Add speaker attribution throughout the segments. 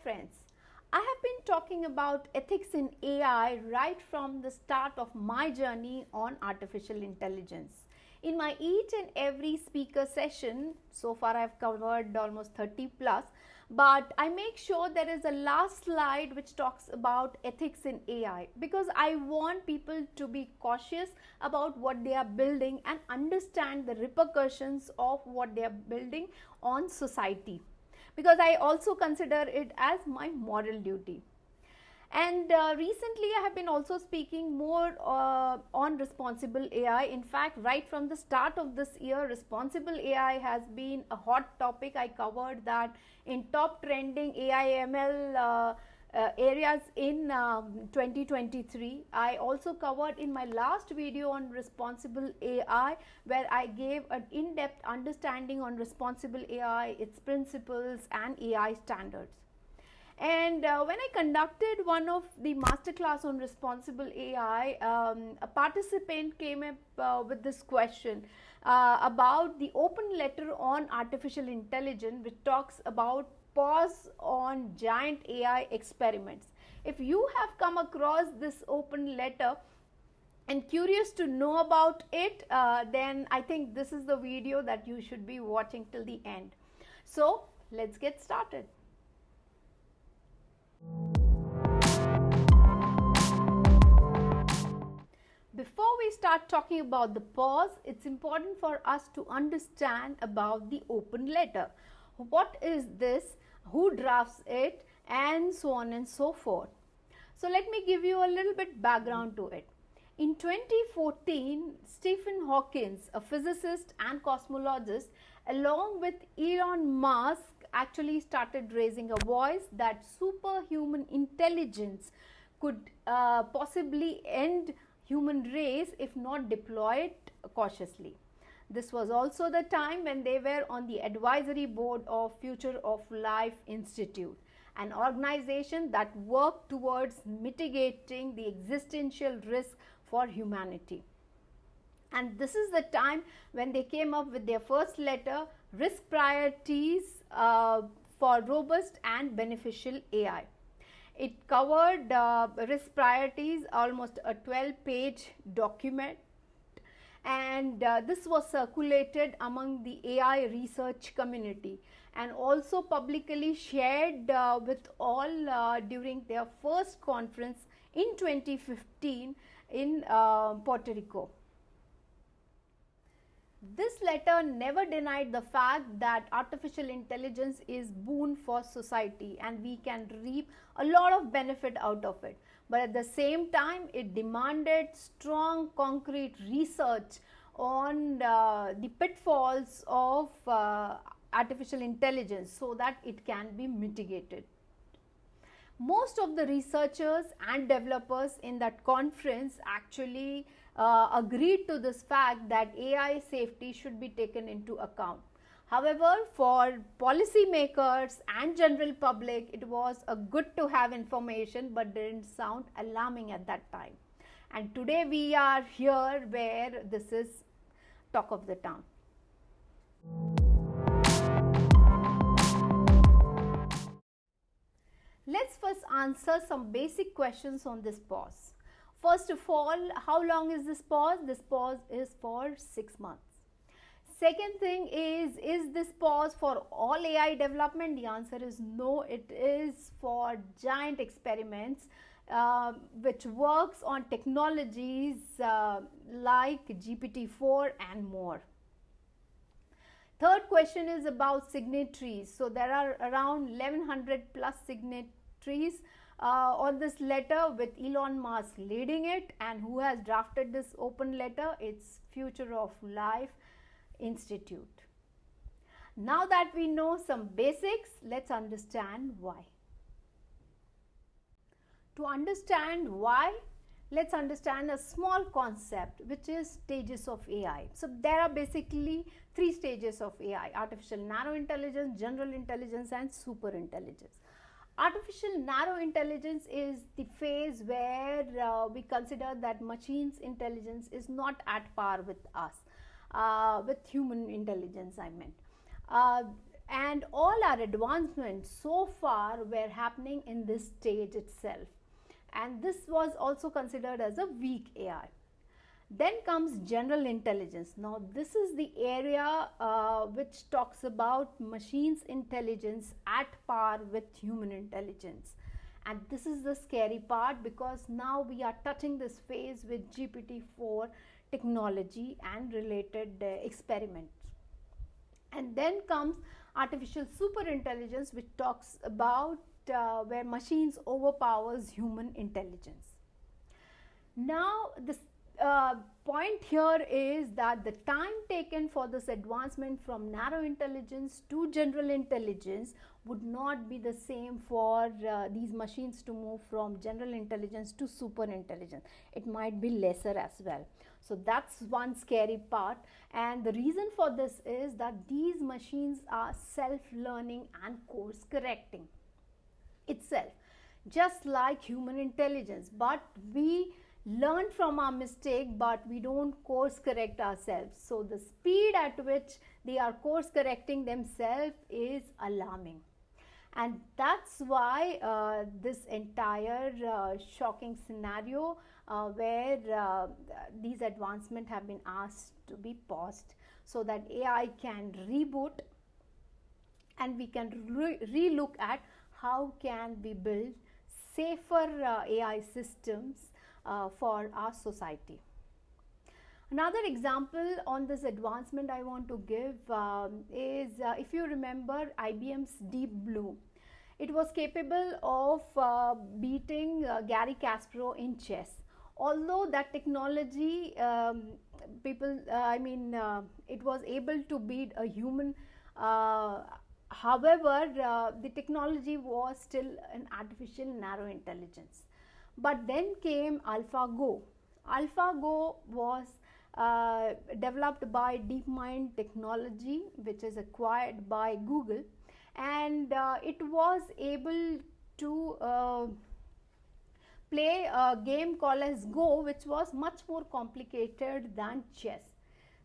Speaker 1: friends. I have been talking about ethics in AI right from the start of my journey on artificial intelligence. In my each and every speaker session, so far I have covered almost 30 plus, but I make sure there is a last slide which talks about ethics in AI, because I want people to be cautious about what they are building and understand the repercussions of what they are building on society, because I also consider it as my moral duty. And recently I have been also speaking more on responsible AI. In fact, right from the start of this year, responsible AI has been a hot topic. I covered that in top trending AI ML areas in 2023. I also covered in my last video on responsible AI, where I gave an in-depth understanding on responsible AI, its principles and AI standards. And when I conducted one of the masterclass on responsible AI, a participant came up with this question about the open letter on artificial intelligence, which talks about pause on giant AI experiments. If you have come across this open letter and curious to know about it, then I think this is the video that you should be watching till the end. So let's get started. Before we start talking about the pause, it's important for us to understand about the open letter. What is this? Who drafts it? And so on and so forth. So let me give you a little bit background to it. In 2014, Stephen Hawking, a physicist and cosmologist, along with Elon Musk, actually started raising a voice that superhuman intelligence could possibly end human race if not deployed cautiously. This was also the time when they were on the advisory board of Future of Life Institute, an organization that worked towards mitigating the existential risk for humanity. And this is the time when they came up with their first letter, Risk Priorities for Robust and Beneficial AI. It covered risk priorities, almost a 12-page document, and this was circulated among the AI research community and also publicly shared with all during their first conference in 2015 in Puerto Rico. This letter never denied the fact that artificial intelligence is boon for society and we can reap a lot of benefit out of it. But at the same time, it demanded strong, concrete research on the pitfalls of artificial intelligence so that it can be mitigated. Most of the researchers and developers in that conference actually agreed to this fact that AI safety should be taken into account. However, for policymakers and general public, it was a good to have information but didn't sound alarming at that time. And today we are here where this is talk of the town. Let's first answer some basic questions on this pause. First of all, how long is this pause? This pause is for 6 months. Second thing is this pause for all AI development? The answer is no, it is for giant experiments which works on technologies like GPT-4 and more. Third question is about signatories. So there are around 1100 plus signatories on this letter, with Elon Musk leading it, and who has drafted this open letter? It's Future of Life Institute. Now that we know some basics, let's understand why. To understand why, let's understand a small concept, which is stages of AI. So there are basically 3 stages of AI: artificial narrow intelligence, general intelligence and super intelligence. Artificial narrow intelligence is the phase where we consider that machine's intelligence is not at par with us, with human intelligence I meant. And all our advancements so far were happening in this stage itself. And this was also considered as a weak AI. Then comes general intelligence. Now, this is the area which talks about machines' intelligence at par with human intelligence. And this is the scary part, because now we are touching this phase with GPT-4 technology and related experiments. And then comes artificial superintelligence, which talks about where machines overpowers human intelligence. Now, this point here is that the time taken for this advancement from narrow intelligence to general intelligence would not be the same for these machines to move from general intelligence to super intelligence. It might be lesser as well. So that's one scary part, and the reason for this is that these machines are self-learning and course correcting itself, just like human intelligence. But we learn from our mistake, but we don't course correct ourselves. So the speed at which they are course correcting themselves is alarming. And that's why this entire shocking scenario where these advancements have been asked to be paused, so that AI can reboot and we can re-look at how can we build safer AI systems for our society. Another example on this advancement I want to give is if you remember IBM's Deep Blue. It was capable of beating Gary Kasparov in chess. Although that technology, it was able to beat a human. However, the technology was still an artificial narrow intelligence. But then came AlphaGo. AlphaGo was developed by DeepMind technology, which is acquired by Google, and it was able to play a game called as Go, which was much more complicated than chess.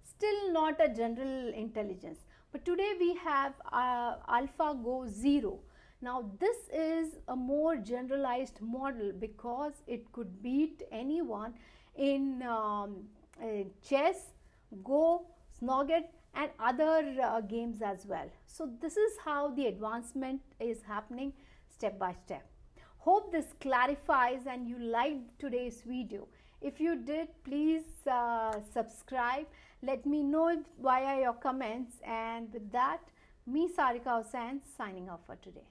Speaker 1: Still not a general intelligence. But today we have AlphaGo 0. Now this is a more generalized model because it could beat anyone in chess, Go, Snogget and other games as well. So this is how the advancement is happening step by step. Hope this clarifies and you liked today's video. If you did, please subscribe. Let me know via your comments, and with that, me Sarika Hussain signing off for today.